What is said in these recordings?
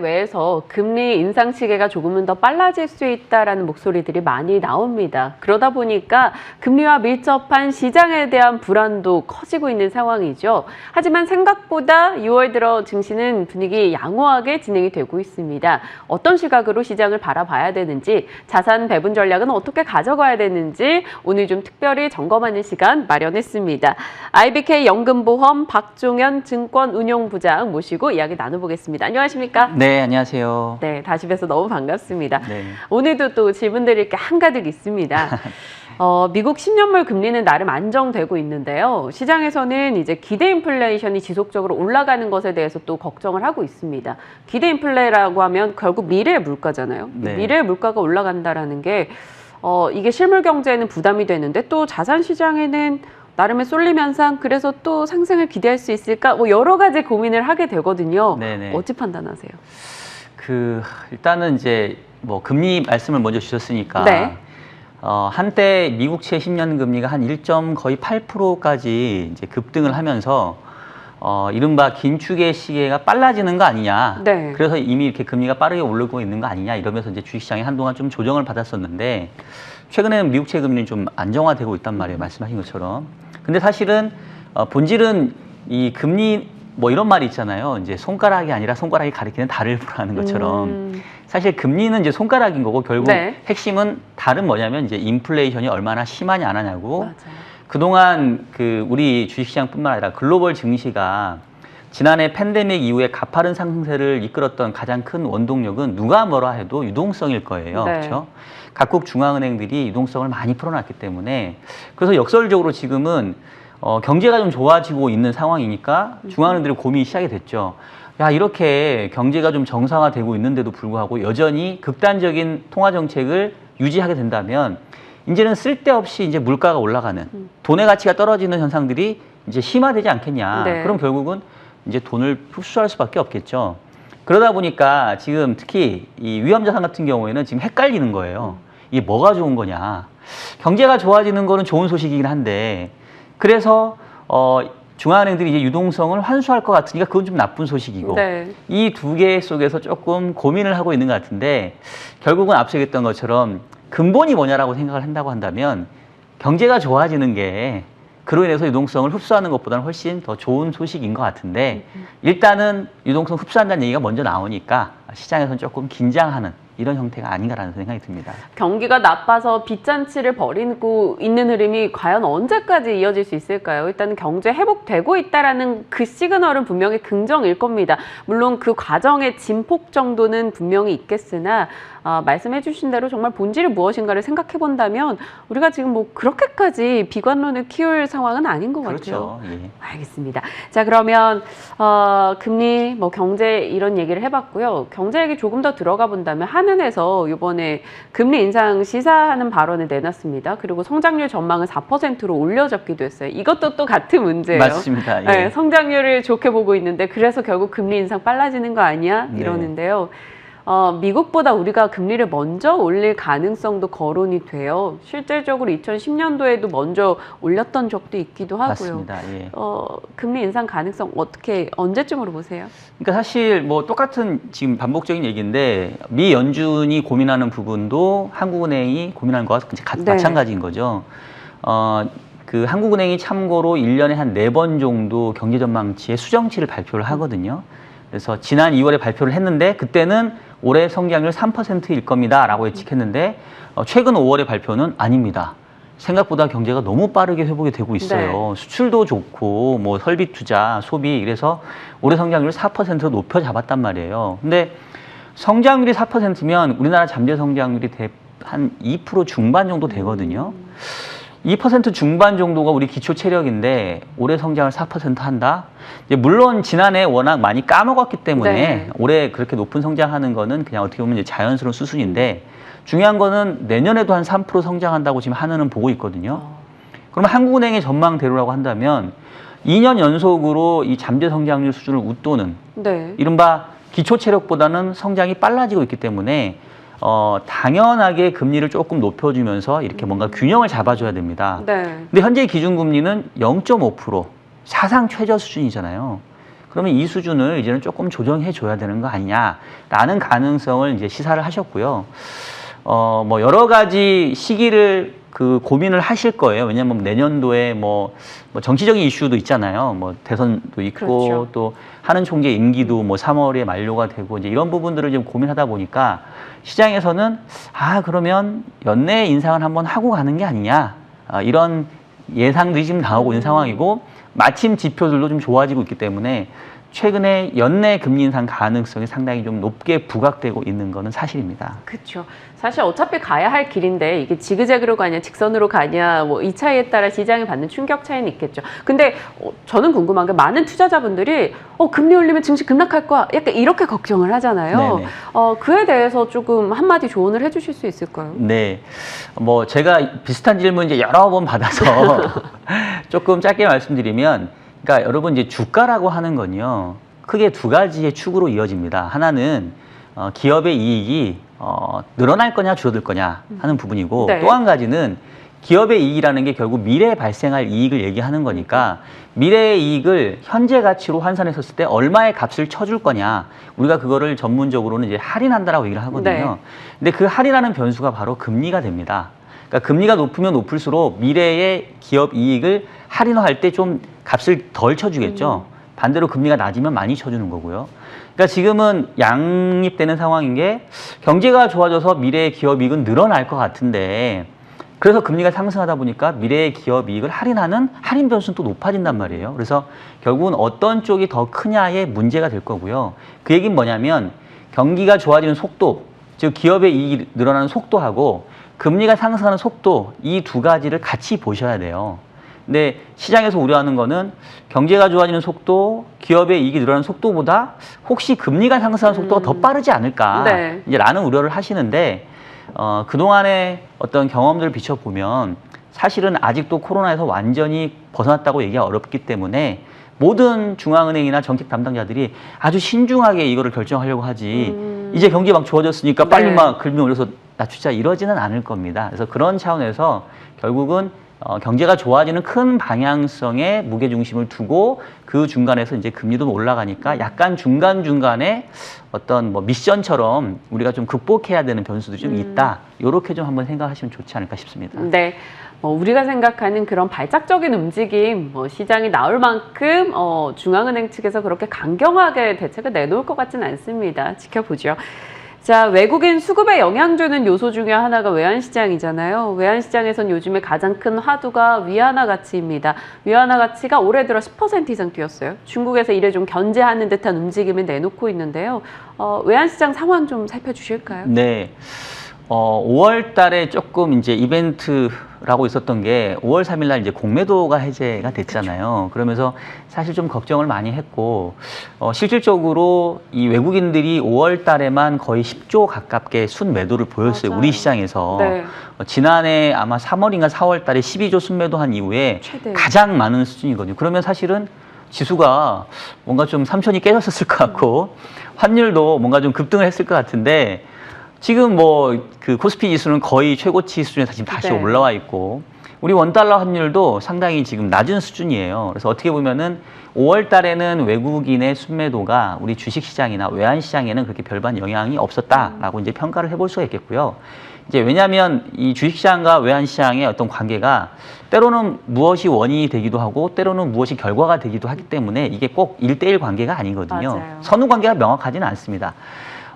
외에서 금리 인상 시기가 조금은 더 빨라질 수 있다라는 목소리들이 많이 나옵니다. 그러다 보니까 금리와 밀접한 시장에 대한 불안도 커지고 있는 상황이죠. 하지만 생각보다 6월 들어 증시는 분위기 양호하게 진행이 되고 있습니다. 어떤 시각으로 시장을 바라봐야 되는지, 자산 배분 전략은 어떻게 가져가야 되는지 오늘 좀 특별히 점검하는 시간 마련했습니다. IBK 연금보험 박종현 증권운용부장 모시고 이야기 나눠보겠습니다. 안녕하십니까? 네, 안녕하세요. 네, 다시 뵈서 너무 반갑습니다. 네. 오늘도 또 질문 드릴 게 한가득 있습니다. 미국 10년물 금리는 나름 안정되고 있는데요. 시장에서는 이제 기대 인플레이션이 지속적으로 올라가는 것에 대해서 또 걱정을 하고 있습니다. 기대 인플레라고 하면 결국 미래의 물가잖아요. 네. 미래의 물가가 올라간다라는 게 이게 실물 경제에는 부담이 되는데 또 자산 시장에는 나름의 쏠림 현상, 그래서 또 상승을 기대할 수 있을까? 뭐 여러 가지 고민을 하게 되거든요. 네네. 어찌 판단하세요? 일단은 이제 뭐 금리 말씀을 먼저 주셨으니까 네. 한때 미국채 10년 금리가 한 1.8%까지 이제 급등을 하면서 이른바 긴축의 시계가 빨라지는 거 아니냐. 네. 그래서 이미 이렇게 금리가 빠르게 오르고 있는 거 아니냐 이러면서 이제 주식시장이 한동안 좀 조정을 받았었는데 최근에는 미국채 금리는 좀 안정화되고 있단 말이에요. 말씀하신 것처럼. 근데 사실은 본질은 이 금리 뭐 이런 말이 있잖아요. 이제 손가락이 아니라 손가락이 가리키는 달을 보라는 것처럼 사실 금리는 이제 손가락인 거고 결국 네. 핵심은 달은 뭐냐면 이제 인플레이션이 얼마나 심하냐 안 하냐고. 맞아요. 그동안 우리 주식시장뿐만 아니라 글로벌 증시가 지난해 팬데믹 이후에 가파른 상승세를 이끌었던 가장 큰 원동력은 누가 뭐라 해도 유동성일 거예요. 네. 그렇죠? 각국 중앙은행들이 유동성을 많이 풀어놨기 때문에 그래서 역설적으로 지금은 경제가 좀 좋아지고 있는 상황이니까 중앙은행들이 고민이 시작이 됐죠. 야, 이렇게 경제가 좀 정상화되고 있는데도 불구하고 여전히 극단적인 통화 정책을 유지하게 된다면 이제는 쓸데없이 이제 물가가 올라가는 돈의 가치가 떨어지는 현상들이 이제 심화되지 않겠냐. 네. 그럼 결국은 이제 돈을 흡수할 수밖에 없겠죠. 그러다 보니까 지금 특히 이 위험자산 같은 경우에는 지금 헷갈리는 거예요. 이게 뭐가 좋은 거냐. 경제가 좋아지는 거는 좋은 소식이긴 한데 그래서 중앙은행들이 이제 유동성을 환수할 것 같으니까 그건 좀 나쁜 소식이고 네. 이 두 개 속에서 조금 고민을 하고 있는 것 같은데 결국은 앞서 얘기했던 것처럼 근본이 뭐냐라고 생각을 한다고 한다면 경제가 좋아지는 게 그로 인해서 유동성을 흡수하는 것보다는 훨씬 더 좋은 소식인 것 같은데 일단은 유동성 흡수한다는 얘기가 먼저 나오니까 시장에서는 조금 긴장하는 이런 형태가 아닌가라는 생각이 듭니다. 경기가 나빠서 빚잔치를 벌이고 있는 흐름이 과연 언제까지 이어질 수 있을까요? 일단 경제 회복되고 있다라는 그 시그널은 분명히 긍정일 겁니다. 물론 그 과정의 진폭 정도는 분명히 있겠으나 말씀해 주신 대로 정말 본질이 무엇인가를 생각해 본다면 우리가 지금 뭐 그렇게까지 비관론을 키울 상황은 아닌 것 같아요. 그렇죠. 예. 알겠습니다. 자, 그러면 금리, 뭐 경제 이런 얘기를 해봤고요. 경제 얘기 조금 더 들어가 본다면 한은에서 이번에 금리 인상 시사하는 발언을 내놨습니다. 그리고 성장률 전망을 4%로 올려잡기도 했어요. 이것도 또 같은 문제예요. 맞습니다. 예. 네, 성장률을 좋게 보고 있는데 그래서 결국 금리 인상 빨라지는 거 아니야? 네. 이러는데요. 미국보다 우리가 금리를 먼저 올릴 가능성도 거론이 돼요. 실질적으로 2010년도에도 먼저 올렸던 적도 있기도 하고요. 맞습니다. 예. 금리 인상 가능성 언제쯤으로 보세요? 그러니까 사실 뭐 똑같은 지금 반복적인 얘기인데 미 연준이 고민하는 부분도 한국은행이 고민하는 거와 네. 마찬가지인 거죠. 한국은행이 참고로 1년에 한 4번 정도 경제전망치의 수정치를 발표를 하거든요. 그래서 지난 2월에 발표를 했는데 그때는 올해 성장률 3%일 겁니다 라고 예측했는데 최근 5월의 발표는 아닙니다. 생각보다 경제가 너무 빠르게 회복이 되고 있어요. 네. 수출도 좋고 뭐 설비 투자, 소비 그래서 올해 성장률을 4%로 높여 잡았단 말이에요. 근데 성장률이 4%면 우리나라 잠재 성장률이 한 2% 중반 정도 되거든요. 2% 중반 정도가 우리 기초 체력인데 올해 성장을 4% 한다? 이제 물론 지난해 워낙 많이 까먹었기 때문에 네. 올해 그렇게 높은 성장하는 거는 그냥 어떻게 보면 이제 자연스러운 수순인데 중요한 거는 내년에도 한 3% 성장한다고 지금 한은은 보고 있거든요. 그러면 한국은행의 전망대로라고 한다면 2년 연속으로 이 잠재 성장률 수준을 웃도는 네. 이른바 기초 체력보다는 성장이 빨라지고 있기 때문에 당연하게 금리를 조금 높여주면서 이렇게 뭔가 균형을 잡아줘야 됩니다. 네. 근데 현재 기준금리는 0.5% 사상 최저 수준이잖아요. 그러면 이 수준을 이제는 조금 조정해 줘야 되는 거 아니냐라는 가능성을 이제 시사를 하셨고요. 뭐 여러 가지 시기를 고민을 하실 거예요. 왜냐하면 내년도에 뭐 정치적인 이슈도 있잖아요. 뭐 대선도 있고 그렇죠. 또 하는 총재 임기도 뭐 3월에 만료가 되고 이제 이런 부분들을 좀 고민하다 보니까 시장에서는 그러면 연내 인상을 한번 하고 가는 게 아니냐 이런 예상들이 지금 나오고 있는 상황이고 마침 지표들도 좀 좋아지고 있기 때문에 최근에 연내 금리 인상 가능성이 상당히 좀 높게 부각되고 있는 것은 사실입니다. 그렇죠. 사실 어차피 가야 할 길인데 이게 지그재그로 가냐 직선으로 가냐 뭐 이 차이에 따라 시장이 받는 충격 차이는 있겠죠. 근데 저는 궁금한 게 많은 투자자분들이 금리 올리면 증시 급락할 거야 약간 이렇게 걱정을 하잖아요. 네네. 그에 대해서 조금 한마디 조언을 해주실 수 있을까요? 네, 뭐 제가 비슷한 질문 이제 여러 번 받아서 조금 짧게 말씀드리면, 그러니까 여러분 이제 주가라고 하는 건요 크게 두 가지의 축으로 이어집니다. 하나는 기업의 이익이 늘어날 거냐 줄어들 거냐 하는 부분이고, 네. 또 한 가지는 기업의 이익이라는 게 결국 미래에 발생할 이익을 얘기하는 거니까 미래의 이익을 현재 가치로 환산했었을 때 얼마의 값을 쳐줄 거냐, 우리가 그거를 전문적으로는 이제 할인한다라고 얘기를 하거든요. 네. 근데 그 할인하는 변수가 바로 금리가 됩니다. 그러니까 금리가 높으면 높을수록 미래의 기업 이익을 할인할 때 좀 값을 덜 쳐주겠죠. 반대로 금리가 낮으면 많이 쳐주는 거고요. 그러니까 지금은 양립되는 상황인 게 경제가 좋아져서 미래의 기업 이익은 늘어날 것 같은데, 그래서 금리가 상승하다 보니까 미래의 기업 이익을 할인하는 할인 변수는 또 높아진단 말이에요. 그래서 결국은 어떤 쪽이 더 크냐의 문제가 될 거고요. 그 얘기는 뭐냐면 경기가 좋아지는 속도, 즉 기업의 이익이 늘어나는 속도하고 금리가 상승하는 속도, 이 두 가지를 같이 보셔야 돼요. 근데 시장에서 우려하는 거는 경제가 좋아지는 속도, 기업의 이익이 늘어나는 속도보다 혹시 금리가 상승하는 속도가 더 빠르지 않을까, 네. 이제 라는 우려를 하시는데, 그동안의 어떤 경험들을 비춰보면 사실은 아직도 코로나에서 완전히 벗어났다고 얘기가 어렵기 때문에 모든 중앙은행이나 정책 담당자들이 아주 신중하게 이거를 결정하려고 하지, 이제 경기 막 좋아졌으니까 빨리 네. 막 금리 올려서 낮추자 이러지는 않을 겁니다. 그래서 그런 차원에서 결국은 경제가 좋아지는 큰 방향성에 무게중심을 두고 그 중간에서 이제 금리도 올라가니까 약간 중간중간에 어떤 뭐 미션처럼 우리가 좀 극복해야 되는 변수도 좀 있다. 이렇게 좀 한번 생각하시면 좋지 않을까 싶습니다. 네. 우리가 생각하는 그런 발작적인 움직임, 시장이 나올 만큼 중앙은행 측에서 그렇게 강경하게 대책을 내놓을 것 같지는 않습니다. 지켜보죠. 자, 외국인 수급에 영향 주는 요소 중에 하나가 외환시장이잖아요. 외환시장에선 요즘에 가장 큰 화두가 위안화 가치입니다. 위안화 가치가 올해 들어 10% 이상 뛰었어요. 중국에서 이를 좀 견제하는 듯한 움직임을 내놓고 있는데요. 외환시장 상황 좀 살펴주실까요? 네. 5월 달에 조금 이제 이벤트라고 있었던 게 5월 3일 날 이제 공매도가 해제가 됐잖아요. 그러면서 사실 좀 걱정을 많이 했고, 실질적으로 이 외국인들이 5월 달에만 거의 10조 가깝게 순매도를 보였어요. 맞아요. 우리 시장에서. 네. 지난해 아마 3월인가 4월 달에 12조 순매도한 이후에 최대. 가장 많은 수준이거든요. 그러면 사실은 지수가 뭔가 좀 삼천이 깨졌었을 것 같고, 환율도 뭔가 좀 급등을 했을 것 같은데, 지금 뭐 그 코스피 지수는 거의 최고치 수준에서 지금 다시 네. 올라와 있고, 우리 원달러 환율도 상당히 지금 낮은 수준이에요. 그래서 어떻게 보면은 5월 달에는 외국인의 순매도가 우리 주식시장이나 외환시장에는 그렇게 별반 영향이 없었다라고 이제 평가를 해볼 수가 있겠고요. 이제 왜냐하면 이 주식시장과 외환시장의 어떤 관계가 때로는 무엇이 원인이 되기도 하고 때로는 무엇이 결과가 되기도 하기 때문에 이게 꼭 1대1 관계가 아니거든요. 맞아요. 선후 관계가 명확하지는 않습니다.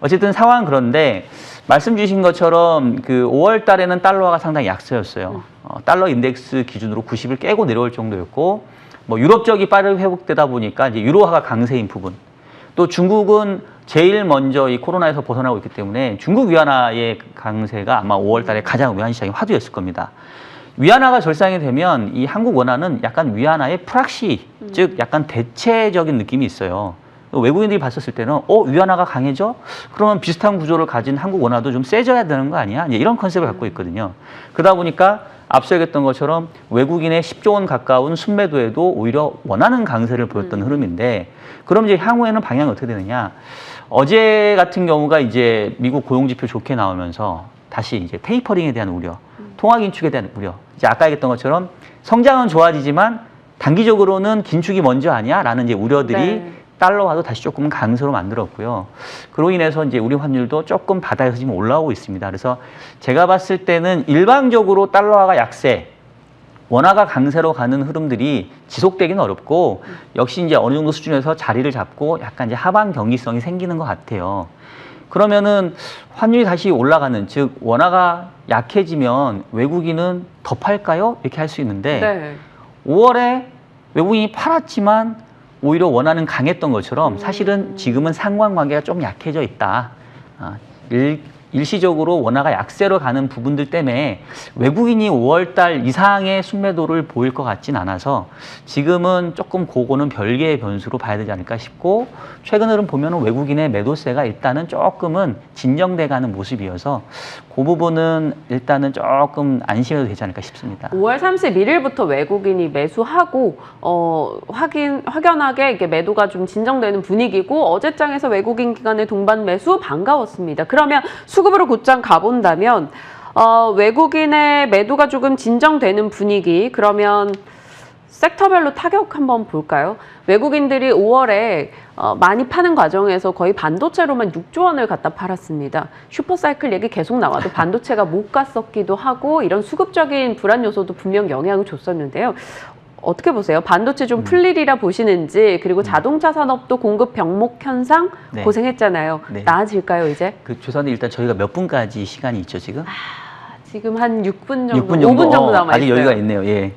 어쨌든 상황은 그런데 말씀 주신 것처럼 그 5월 달에는 달러화가 상당히 약세였어요. 달러 인덱스 기준으로 90을 깨고 내려올 정도였고, 뭐 유럽 쪽이 빠르게 회복되다 보니까 이제 유로화가 강세인 부분. 또 중국은 제일 먼저 이 코로나에서 벗어나고 있기 때문에 중국 위안화의 강세가 아마 5월 달에 가장 외환시장의 화두였을 겁니다. 위안화가 절상이 되면 이 한국 원화는 약간 위안화의 프락시, 즉 약간 대체적인 느낌이 있어요. 외국인들이 봤었을 때는 위안화가 강해져? 그러면 비슷한 구조를 가진 한국 원화도 좀 세져야 되는 거 아니야? 이제 이런 컨셉을 갖고 있거든요. 그러다 보니까 앞서 얘기했던 것처럼 외국인의 10조 원 가까운 순매도에도 오히려 원하는 강세를 보였던 흐름인데, 그럼 이제 향후에는 방향이 어떻게 되느냐? 어제 같은 경우가 이제 미국 고용지표 좋게 나오면서 다시 이제 테이퍼링에 대한 우려, 통화 긴축에 대한 우려. 이제 아까 얘기했던 것처럼 성장은 좋아지지만 단기적으로는 긴축이 먼저 아니야? 라는 이제 우려들이 네. 달러화도 다시 조금 강세로 만들었고요. 그로 인해서 이제 우리 환율도 조금 바닥에서 지금 올라오고 있습니다. 그래서 제가 봤을 때는 일방적으로 달러화가 약세, 원화가 강세로 가는 흐름들이 지속되기는 어렵고 역시 이제 어느 정도 수준에서 자리를 잡고 약간 이제 하방 경기성이 생기는 것 같아요. 그러면은 환율이 다시 올라가는, 즉 원화가 약해지면 외국인은 더 팔까요? 이렇게 할 수 있는데 네. 5월에 외국인이 팔았지만 오히려 원화는 강했던 것처럼 사실은 지금은 상관관계가 좀 약해져 있다. 일시적으로 원화가 약세로 가는 부분들 때문에 외국인이 5월달 이상의 순매도를 보일 것 같진 않아서 지금은 조금 그거는 별개의 변수로 봐야 되지 않을까 싶고, 최근 흐름 보면 외국인의 매도세가 일단은 조금은 진정돼가는 모습이어서 그 부분은 일단은 조금 안심해도 되지 않을까 싶습니다. 5월 31일부터 외국인이 매수하고 확연하게 이게 매도가 좀 진정되는 분위기고, 어제장에서 외국인 기관의 동반 매수 반가웠습니다. 그러면 수급으로 곧장 가본다면 외국인의 매도가 조금 진정되는 분위기, 그러면 섹터별로 타격 한번 볼까요? 외국인들이 5월에 많이 파는 과정에서 거의 반도체로만 6조 원을 갖다 팔았습니다. 슈퍼사이클 얘기 계속 나와도 반도체가 못 갔었기도 하고 이런 수급적인 불안 요소도 분명 영향을 줬었는데요. 어떻게 보세요? 반도체 좀 풀리리라 보시는지, 그리고 자동차 산업도 공급 병목 현상 네. 고생했잖아요. 네. 나아질까요, 이제? 죄송한데 일단 저희가 몇 분까지 시간이 있죠, 지금? 지금 한 6분 정도, 6분 정도? 5분 정도 남아있어요. 아직 여유가 있네요. 예.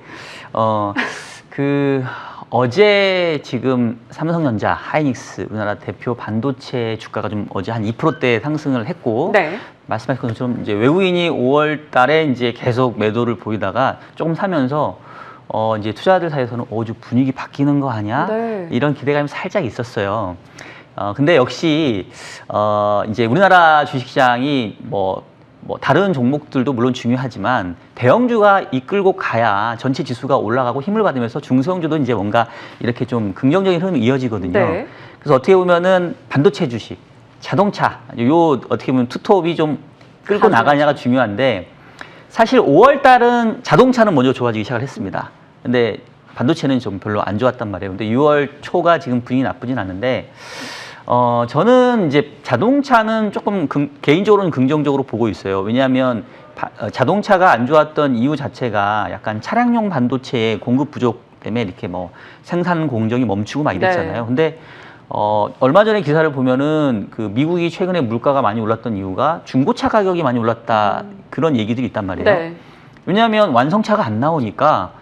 어제 지금 삼성전자, 하이닉스, 우리나라 대표 반도체 주가가 좀 어제 한 2%대 상승을 했고, 네. 말씀하신 것처럼 이제 외국인이 5월 달에 이제 계속 매도를 보이다가 조금 사면서 이제 투자자들 사이에서는 좀 분위기 바뀌는 거 아니야? 네. 이런 기대감이 살짝 있었어요. 근데 역시 이제 우리나라 주식시장이 뭐 다른 종목들도 물론 중요하지만 대형주가 이끌고 가야 전체 지수가 올라가고 힘을 받으면서 중소형주도 이제 뭔가 이렇게 좀 긍정적인 흐름이 이어지거든요. 네. 그래서 어떻게 보면은 반도체 주식, 자동차, 요 어떻게 보면 투톱이 좀 끌고 나가냐가 중요한데, 사실 5월 달은 자동차는 먼저 좋아지기 시작을 했습니다. 근데 반도체는 좀 별로 안 좋았단 말이에요. 근데 6월 초가 지금 분위기 나쁘진 않은데, 저는 이제 자동차는 조금 개인적으로는 긍정적으로 보고 있어요. 왜냐하면 자동차가 안 좋았던 이유 자체가 약간 차량용 반도체의 공급 부족 때문에 이렇게 뭐 생산 공정이 멈추고 막 이랬잖아요. 네. 근데 얼마 전에 기사를 보면은 그 미국이 최근에 물가가 많이 올랐던 이유가 중고차 가격이 많이 올랐다, 그런 얘기들이 있단 말이에요. 네. 왜냐하면 완성차가 안 나오니까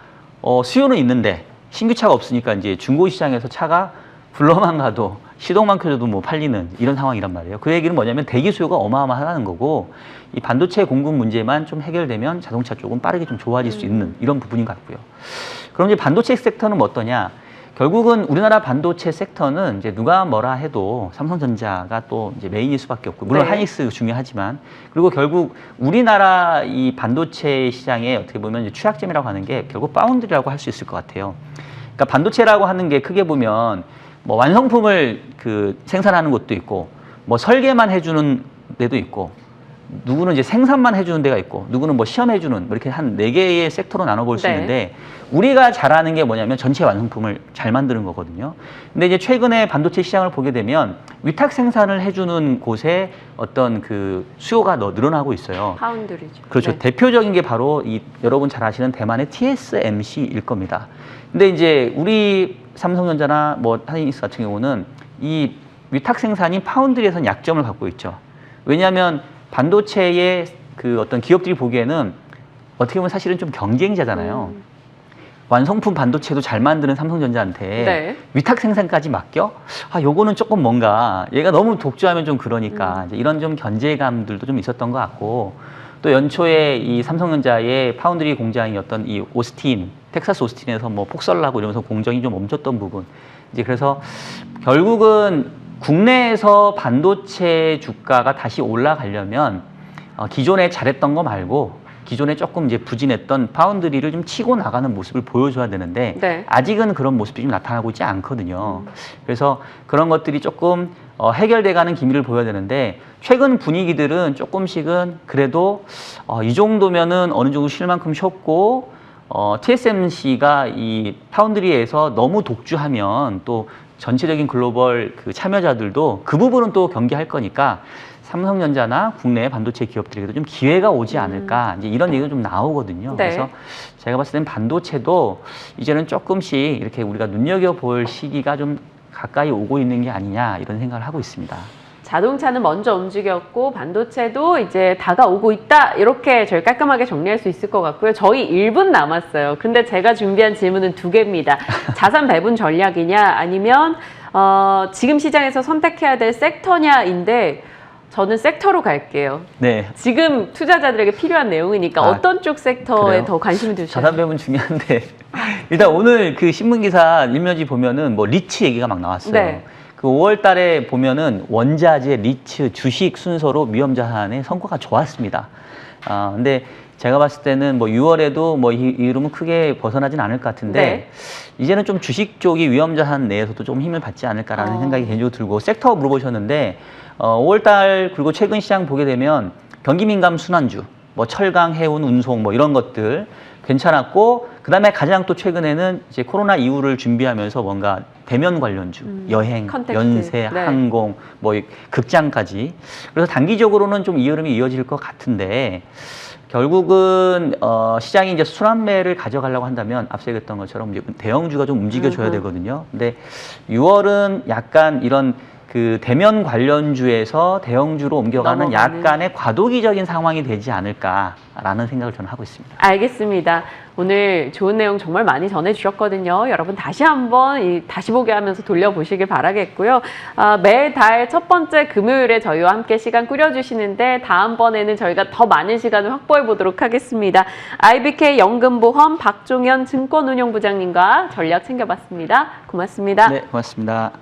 수요는 있는데 신규차가 없으니까 이제 중고 시장에서 차가 불러만 가도 시동만 켜줘도 뭐 팔리는 이런 상황이란 말이에요. 그 얘기는 뭐냐면 대기 수요가 어마어마하다는 거고, 이 반도체 공급 문제만 좀 해결되면 자동차 쪽은 빠르게 좀 좋아질 수 있는 이런 부분인 것 같고요. 그럼 이제 반도체 섹터는 뭐 어떠냐? 결국은 우리나라 반도체 섹터는 이제 누가 뭐라 해도 삼성전자가 또 이제 메인일 수밖에 없고, 물론 네. 하이닉스 중요하지만, 그리고 결국 우리나라 이 반도체 시장에 어떻게 보면 이제 취약점이라고 하는 게 결국 파운드리라고 할 수 있을 것 같아요. 그러니까 반도체라고 하는 게 크게 보면 뭐 완성품을 생산하는 곳도 있고, 뭐 설계만 해주는 데도 있고, 누구는 이제 생산만 해주는 데가 있고, 누구는 뭐 시험해주는, 이렇게 한 4개의 섹터로 나눠볼 수 네. 있는데, 우리가 잘하는 게 뭐냐면 전체 완성품을 잘 만드는 거거든요. 근데 이제 최근에 반도체 시장을 보게 되면 위탁 생산을 해주는 곳에 어떤 그 수요가 늘어나고 있어요. 파운드리죠. 그렇죠. 네. 대표적인 게 바로 여러분 잘 아시는 대만의 TSMC일 겁니다. 근데 이제 우리 삼성전자나 뭐 하이닉스 같은 경우는 이 위탁 생산인 파운드리에서는 약점을 갖고 있죠. 왜냐하면 반도체의 그 어떤 기업들이 보기에는 어떻게 보면 사실은 좀 경쟁자잖아요. 완성품 반도체도 잘 만드는 삼성전자한테 네. 위탁 생산까지 맡겨? 요거는 조금 뭔가 얘가 너무 독주하면 좀 그러니까 이제 이런 좀 견제감들도 좀 있었던 것 같고, 또 연초에 이 삼성전자의 파운드리 공장이었던 이 오스틴, 텍사스 오스틴에서 뭐 폭설나고 이러면서 공정이 좀 멈췄던 부분, 이제 그래서 결국은 국내에서 반도체 주가가 다시 올라가려면 기존에 잘했던 거 말고 기존에 조금 이제 부진했던 파운드리를 좀 치고 나가는 모습을 보여줘야 되는데, 네. 아직은 그런 모습이 좀 나타나고 있지 않거든요. 그래서 그런 것들이 조금 해결돼가는 기미를 보여야 되는데, 최근 분위기들은 조금씩은 그래도 이 정도면은 어느 정도 쉴 만큼 쉬었고, TSMC가 이 파운드리에서 너무 독주하면 또 전체적인 글로벌 그 참여자들도 그 부분은 또 경계할 거니까 삼성전자나 국내 반도체 기업들에게도 좀 기회가 오지 않을까 이제 이런 얘기가 좀 나오거든요. 네. 그래서 제가 봤을 땐 반도체도 이제는 조금씩 이렇게 우리가 눈여겨볼 시기가 좀 가까이 오고 있는 게 아니냐 이런 생각을 하고 있습니다. 자동차는 먼저 움직였고 반도체도 이제 다가오고 있다. 이렇게 저희 깔끔하게 정리할 수 있을 것 같고요. 저희 1분 남았어요. 근데 제가 준비한 질문은 2개입니다. 자산 배분 전략이냐 아니면 지금 시장에서 선택해야 될 섹터냐인데 저는 섹터로 갈게요. 네. 지금 투자자들에게 필요한 내용이니까 어떤 쪽 섹터에 그래요? 더 관심을 두시나요? 자산 배분 중요한데 일단 오늘 그 신문 기사 일면지 보면은 뭐 리츠 얘기가 막 나왔어요. 네. 그 5월 달에 보면은 원자재, 리츠, 주식 순서로 위험 자산의 성과가 좋았습니다. 근데 제가 봤을 때는 뭐 6월에도 뭐 이 이름은 크게 벗어나진 않을 것 같은데 네. 이제는 좀 주식 쪽이 위험 자산 내에서도 좀 힘을 받지 않을까라는 생각이 개인적으로 들고 섹터 물어보셨는데 5월 달 그리고 최근 시장 보게 되면 경기 민감 순환주, 뭐 철강, 해운, 운송 뭐 이런 것들 괜찮았고 그다음에 가장 또 최근에는 이제 코로나 이후를 준비하면서 뭔가 대면 관련주, 여행, 컨택트. 연세, 네. 항공, 뭐 극장까지 그래서 단기적으로는 좀 이 흐름이 이어질 것 같은데 결국은 시장이 이제 순환매를 가져가려고 한다면 앞서 얘기했던 것처럼 이제 대형주가 좀 움직여줘야 되거든요. 근데 6월은 약간 이런 그 대면 관련주에서 대형주로 옮겨가는 넘어가는. 약간의 과도기적인 상황이 되지 않을까라는 생각을 저는 하고 있습니다. 알겠습니다. 오늘 좋은 내용 정말 많이 전해주셨거든요. 여러분 다시 한번 다시 보기 하면서 돌려보시길 바라겠고요. 매달 첫 번째 금요일에 저희와 함께 시간 꾸려주시는데 다음번에는 저희가 더 많은 시간을 확보해 보도록 하겠습니다. IBK 연금보험 박종현 증권운용부장님과 전략 챙겨봤습니다. 고맙습니다. 네, 고맙습니다.